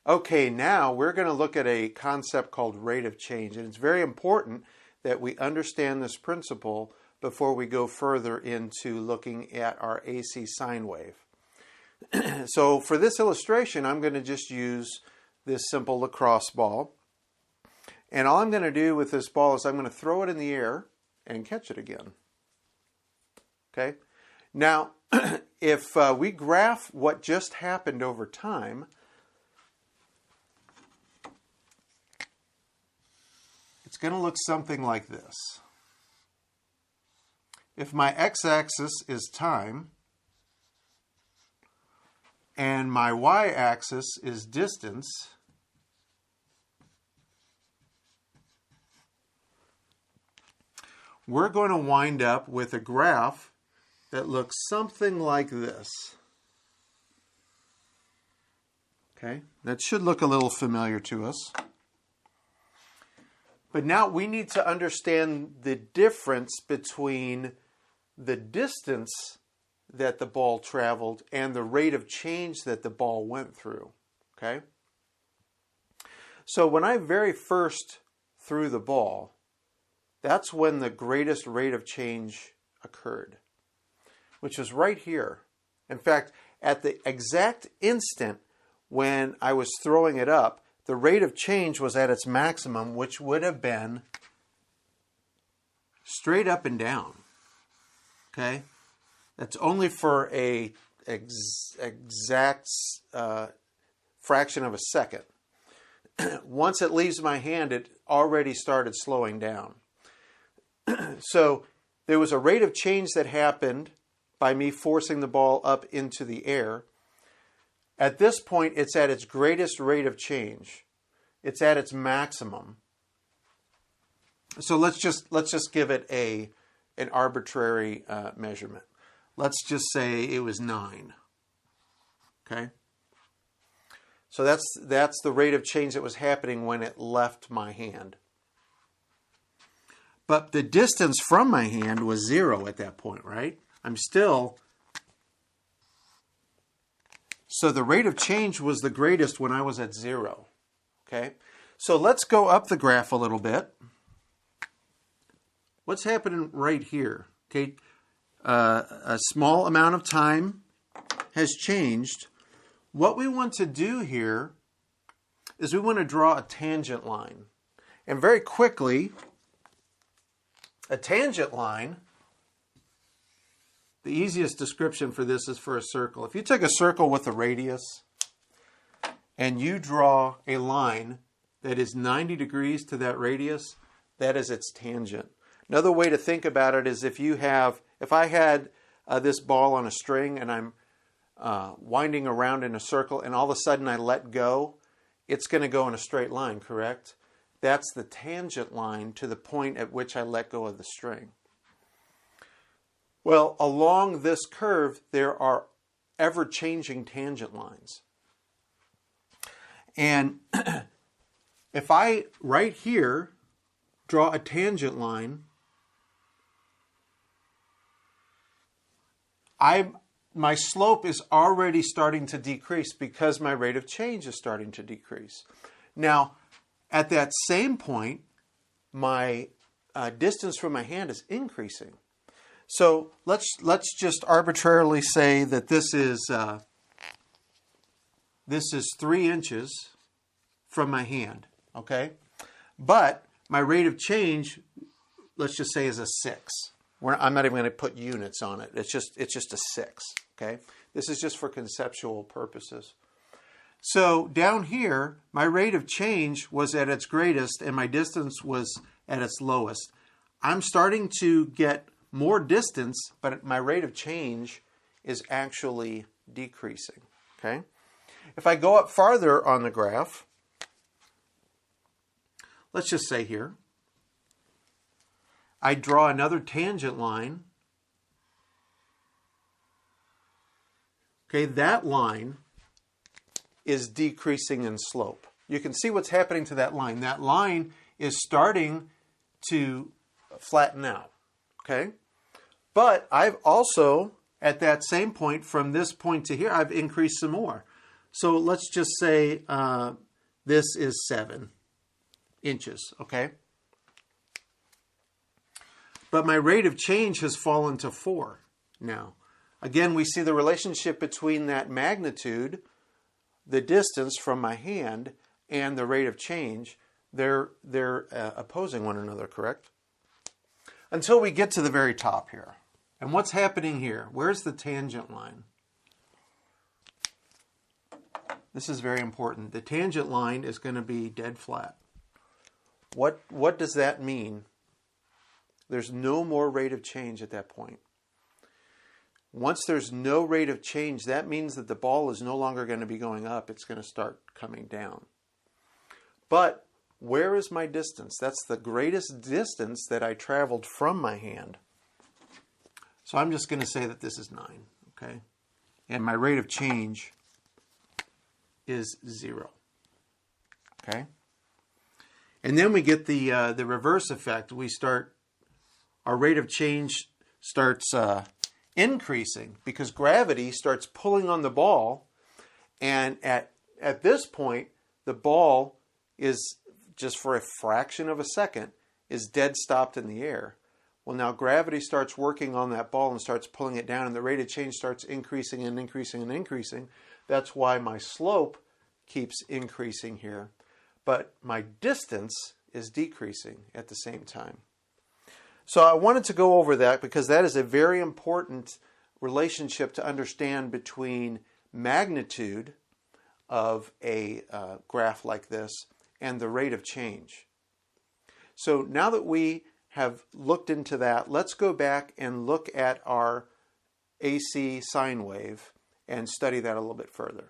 Okay, now we're going to look at a concept called rate of change, and it's very important that we understand this principle before we go further into looking at our AC sine wave. So for this illustration, I'm going to just use this simple lacrosse ball. And all I'm going to do with this ball is I'm going to throw it in the air and catch it again. Okay? Now, if we graph what just happened over time, it's going to look something like this. If my x-axis is time and my y-axis is distance, we're going to wind up with a graph that looks something like this. Okay, that should look a little familiar to us. But now we need to understand the difference between the distance that the ball traveled and the rate of change that the ball went through. Okay? So when I very first threw the ball, that's when the greatest rate of change occurred, which is right here. In fact, at the exact instant when I was throwing it up, the rate of change was at its maximum, which would have been straight up and down. Okay? That's only for a exact fraction of a second. Once it leaves my hand, it already started slowing down. So there was a rate of change that happened by me forcing the ball up into the air. At this point, it's at its greatest rate of change. It's at its maximum. So let's just give it an arbitrary measurement. Let's just say it was 9. Okay? So that's the rate of change that was happening when it left my hand. But the distance from my hand was 0 at that point, right? I'm still... So the rate of change was the greatest when I was at 0. Okay? So let's go up the graph a little bit. What's happening right here? Okay? A small amount of time has changed. What we want to do here is we want to draw a tangent line. And very quickly, a tangent line, the easiest description for this is for a circle. If you take a circle with a radius and you draw a line that is 90 degrees to that radius, that is its tangent. Another way to think about it is if I had this ball on a string and I'm winding around in a circle and all of a sudden I let go, it's going to go in a straight line, correct? That's the tangent line to the point at which I let go of the string. Well, along this curve, there are ever-changing tangent lines. And if I, right here, draw a tangent line, my slope is already starting to decrease because my rate of change is starting to decrease. Now, at that same point, my distance from my hand is increasing. So let's just arbitrarily say that this is 3 inches from my hand, okay? But my rate of change, let's just say, is a 6. I'm not even going to put units on it. It's just a 6, okay? This is just for conceptual purposes. So down here, my rate of change was at its greatest and my distance was at its lowest. I'm starting to get more distance, but my rate of change is actually decreasing. Okay? If I go up farther on the graph, let's just say here, I draw another tangent line. Okay, that line is decreasing in slope. You can see what's happening to that line. That line is starting to flatten out. Okay? But I've also, at that same point, from this point to here, I've increased some more. So let's just say this is 7 inches, okay? But my rate of change has fallen to 4 now. Again, we see the relationship between that magnitude, the distance from my hand, and the rate of change. They're opposing one another, correct? Until we get to the very top here. And what's happening here? Where's the tangent line? This is very important. The tangent line is going to be dead flat. What does that mean? There's no more rate of change at that point. Once there's no rate of change, that means that the ball is no longer going to be going up. It's going to start coming down. But where is my distance? That's the greatest distance that I traveled from my hand. So I'm just going to say that this is 9, okay? And my rate of change is 0, okay? And then we get the reverse effect. Our rate of change starts increasing because gravity starts pulling on the ball, and at this point, the ball is, just for a fraction of a second, is dead stopped in the air. Well, now gravity starts working on that ball and starts pulling it down, and the rate of change starts increasing and increasing and increasing. That's why my slope keeps increasing here, but my distance is decreasing at the same time. So I wanted to go over that because that is a very important relationship to understand between magnitude of a graph like this and the rate of change. So now that we have looked into that, let's go back and look at our AC sine wave and study that a little bit further.